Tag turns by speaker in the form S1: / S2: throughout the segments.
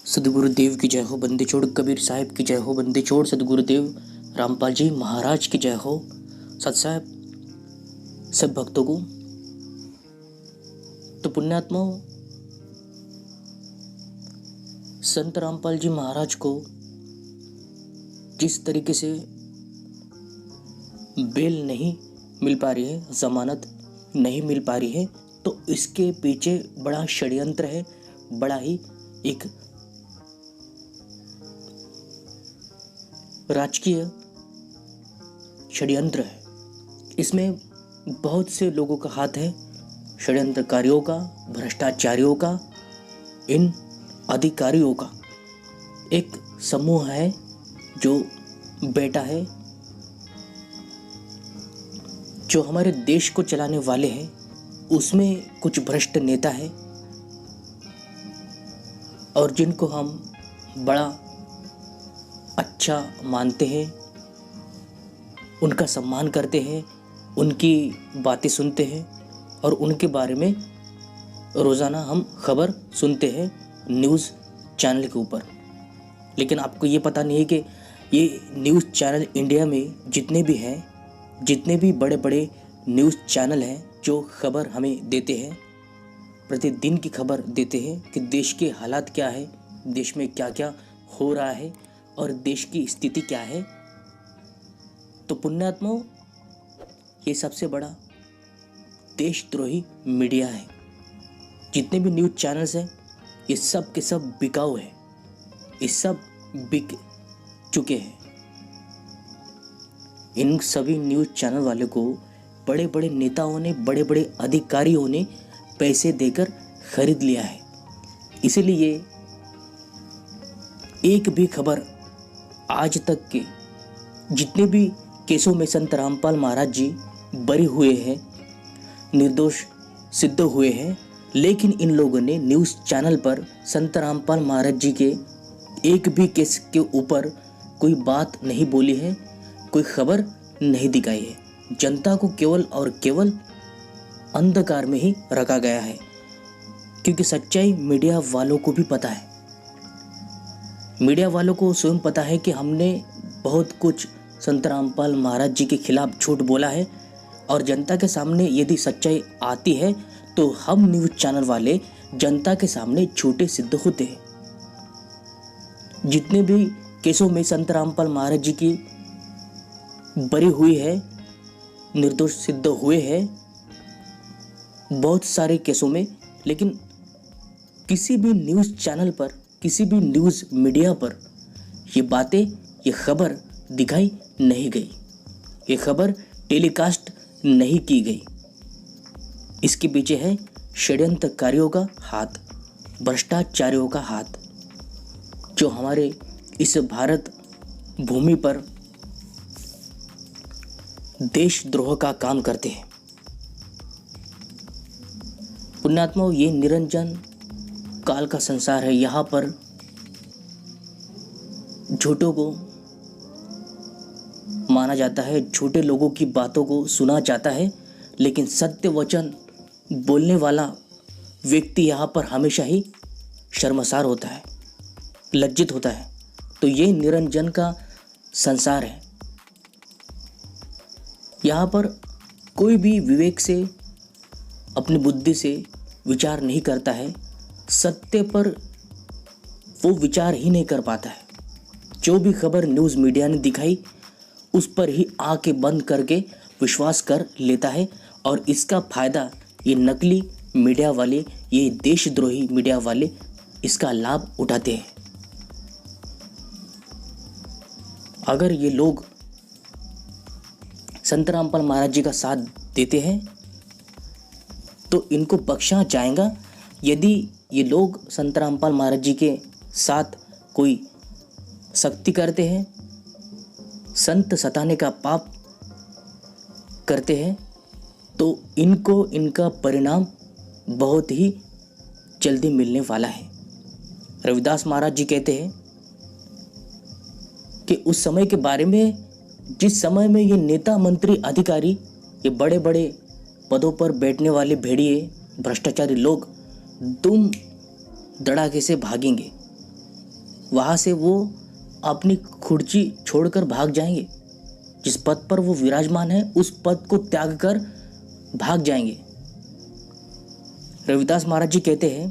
S1: सदगुरुदेव की जय हो, बंदे छोड़ कबीर साहिब की जय हो, बंदे छोड़ सदगुरुदेव रामपाल जी महाराज की जय हो। सत साहब सब भक्तों को तो पुण्यात्माओं, संत रामपाल जी महाराज को जिस तरीके से बेल नहीं मिल पा रही है, जमानत नहीं मिल पा रही है, तो इसके पीछे बड़ा षड्यंत्र है, बड़ा ही एक राजकीय षड्यंत्र है। इसमें बहुत से लोगों का हाथ है, षड्यंत्रकारियों का, भ्रष्टाचारियों का, इन अधिकारियों का एक समूह है जो बैठा है, जो हमारे देश को चलाने वाले हैं। उसमें कुछ भ्रष्ट नेता है और जिनको हम बड़ा अच्छा मानते हैं, उनका सम्मान करते हैं, उनकी बातें सुनते हैं और उनके बारे में रोज़ाना हम खबर सुनते हैं न्यूज़ चैनल के ऊपर। लेकिन आपको ये पता नहीं है कि ये न्यूज़ चैनल इंडिया में जितने भी हैं, जितने भी बड़े बड़े न्यूज़ चैनल हैं जो खबर हमें देते हैं, प्रतिदिन की खबर देते हैं कि देश के हालात क्या है, देश में क्या क्या हो रहा है और देश की स्थिति क्या है, तो पुण्यात्माओं ये सबसे बड़ा देशद्रोही मीडिया है। जितने भी न्यूज़ चैनल्स हैं ये सब के सब बिकाऊ है, ये सब बिक चुके हैं। इन सभी न्यूज़ चैनल वाले को बड़े बड़े नेताओं ने, बड़े बड़े अधिकारियों ने पैसे देकर खरीद लिया है। इसीलिए एक भी खबर आज तक के जितने भी केसों में संत रामपाल महाराज जी बरी हुए हैं, निर्दोष सिद्ध हुए हैं, लेकिन इन लोगों ने न्यूज़ चैनल पर संत रामपाल महाराज जी के एक भी केस के ऊपर कोई बात नहीं बोली है, कोई खबर नहीं दिखाई है। जनता को केवल और केवल अंधकार में ही रखा गया है, क्योंकि सच्चाई मीडिया वालों को भी पता है। मीडिया वालों को स्वयं पता है कि हमने बहुत कुछ संत रामपाल महाराज जी के खिलाफ झूठ बोला है और जनता के सामने यदि सच्चाई आती है तो हम न्यूज़ चैनल वाले जनता के सामने झूठे सिद्ध होते हैं। जितने भी केसों में संत रामपाल महाराज जी की बरी हुई है, निर्दोष सिद्ध हुए हैं बहुत सारे केसों में, लेकिन किसी भी न्यूज़ चैनल पर, किसी भी न्यूज़ मीडिया पर ये बातें, ये खबर दिखाई नहीं गई, ये खबर टेलीकास्ट नहीं की गई। इसके पीछे है षड्यंत्रकारियों का हाथ, भ्रष्टाचारियों का हाथ, जो हमारे इस भारत भूमि पर देशद्रोह का काम करते हैं। पुण्यात्माओं, ये निरंजन काल का संसार है। यहाँ पर झूठों को माना जाता है, झूठे लोगों की बातों को सुना जाता है, लेकिन सत्य वचन बोलने वाला व्यक्ति यहाँ पर हमेशा ही शर्मसार होता है, लज्जित होता है। तो ये निरंजन का संसार है। यहाँ पर कोई भी विवेक से, अपनी बुद्धि से विचार नहीं करता है, सत्य पर वो विचार ही नहीं कर पाता है। जो भी खबर न्यूज़ मीडिया ने दिखाई उस पर ही आंखें बंद करके विश्वास कर लेता है और इसका फायदा ये नकली मीडिया वाले, ये देशद्रोही मीडिया वाले इसका लाभ उठाते हैं। अगर ये लोग संत रामपाल महाराज जी का साथ देते हैं तो इनको बख्शा जाएगा। यदि ये लोग संत रामपाल महाराज जी के साथ कोई सख्ती करते हैं, संत सताने का पाप करते हैं, तो इनको इनका परिणाम बहुत ही जल्दी मिलने वाला है। रविदास महाराज जी कहते हैं कि उस समय के बारे में, जिस समय में ये नेता, मंत्री, अधिकारी, ये बड़े बड़े पदों पर बैठने वाले भेड़िए, भ्रष्टाचारी लोग दुम धड़ाके से भागेंगे, वहाँ से वो अपनी खुर्ची छोड़कर भाग जाएंगे। जिस पद पर वो विराजमान है उस पद को त्याग कर भाग जाएंगे। रविदास महाराज जी कहते हैं,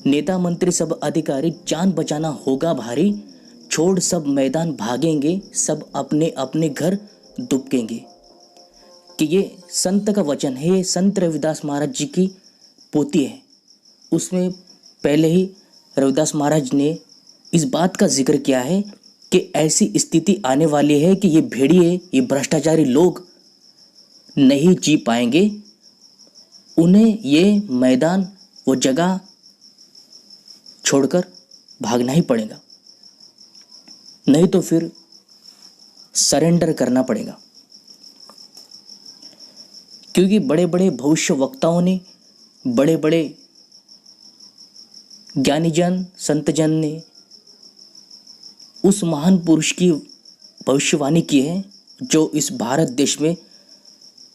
S1: नेता मंत्री सब अधिकारी जान बचाना होगा भारी, छोड़ सब मैदान भागेंगे, सब अपने अपने घर दुबकेंगे। कि ये संत का वचन है, ये संत रविदास महाराज जी की पोथी है। उसमें पहले ही रविदास महाराज ने इस बात का जिक्र किया है कि ऐसी स्थिति आने वाली है कि ये भेड़िए, ये भ्रष्टाचारी लोग नहीं जी पाएंगे, उन्हें ये मैदान, वो जगह छोड़कर भागना ही पड़ेगा, नहीं तो फिर सरेंडर करना पड़ेगा। क्योंकि बड़े बड़े भविष्य वक्ताओं ने, बड़े बड़े ज्ञानीजन, संतजन ने उस महान पुरुष की भविष्यवाणी की है जो इस भारत देश में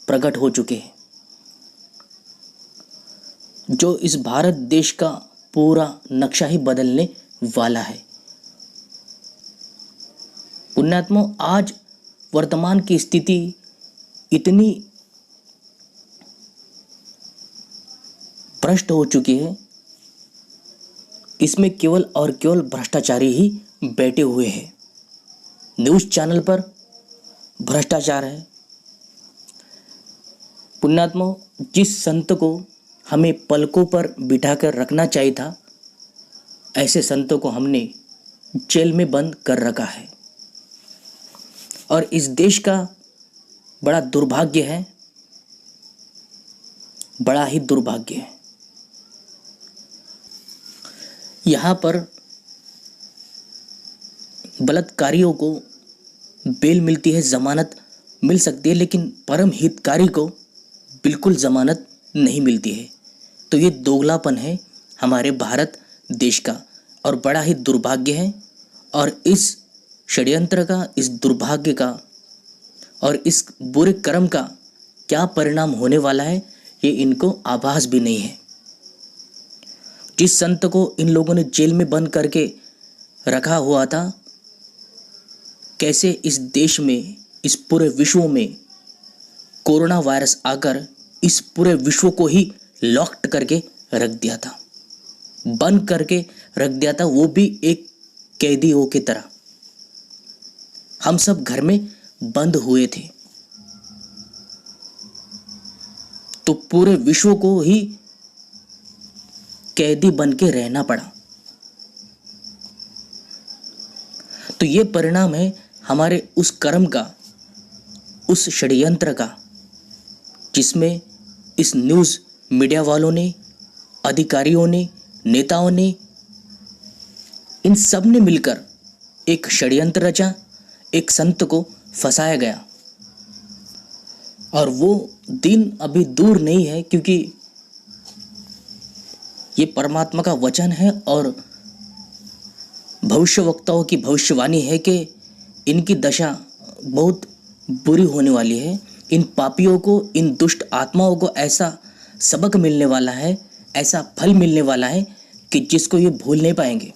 S1: प्रकट हो चुके हैं, जो इस भारत देश का पूरा नक्शा ही बदलने वाला है। पुण्यात्मों, आज वर्तमान की स्थिति इतनी भ्रष्ट हो चुकी है, इसमें केवल और केवल भ्रष्टाचारी ही बैठे हुए हैं। न्यूज़ चैनल पर भ्रष्टाचार है। पुण्यात्मों, जिस संत को हमें पलकों पर बिठाकर रखना चाहिए था, ऐसे संतों को हमने जेल में बंद कर रखा है। और इस देश का बड़ा दुर्भाग्य है, बड़ा ही दुर्भाग्य है। यहाँ पर बलात्कारियों को बेल मिलती है, जमानत मिल सकती है, लेकिन परम हितकारी को बिल्कुल जमानत नहीं मिलती है। तो ये दोगलापन है हमारे भारत देश का और बड़ा ही दुर्भाग्य है। और इस षड्यंत्र का, इस दुर्भाग्य का और इस बुरे कर्म का क्या परिणाम होने वाला है, ये इनको आभास भी नहीं है। जिस संत को इन लोगों ने जेल में बंद करके रखा हुआ था, कैसे इस देश में, इस पूरे विश्व में कोरोना वायरस आकर इस पूरे विश्व को ही लॉक्ड करके रख दिया था, बंद करके रख दिया था, वो भी एक कैदियों की तरह। हम सब घर में बंद हुए थे, तो पूरे विश्व को ही कैदी बन के रहना पड़ा। तो ये परिणाम है हमारे उस कर्म का, उस षड्यंत्र का, जिसमें इस न्यूज़ मीडिया वालों ने, अधिकारियों ने, नेताओं ने, इन सब ने मिलकर एक षड्यंत्र रचा, एक संत को फंसाया गया। और वो दिन अभी दूर नहीं है, क्योंकि ये परमात्मा का वचन है और भविष्यवक्ताओं की भविष्यवाणी है कि इनकी दशा बहुत बुरी होने वाली है। इन पापियों को, इन दुष्ट आत्माओं को ऐसा सबक मिलने वाला है, ऐसा फल मिलने वाला है कि जिसको ये भूल नहीं पाएंगे।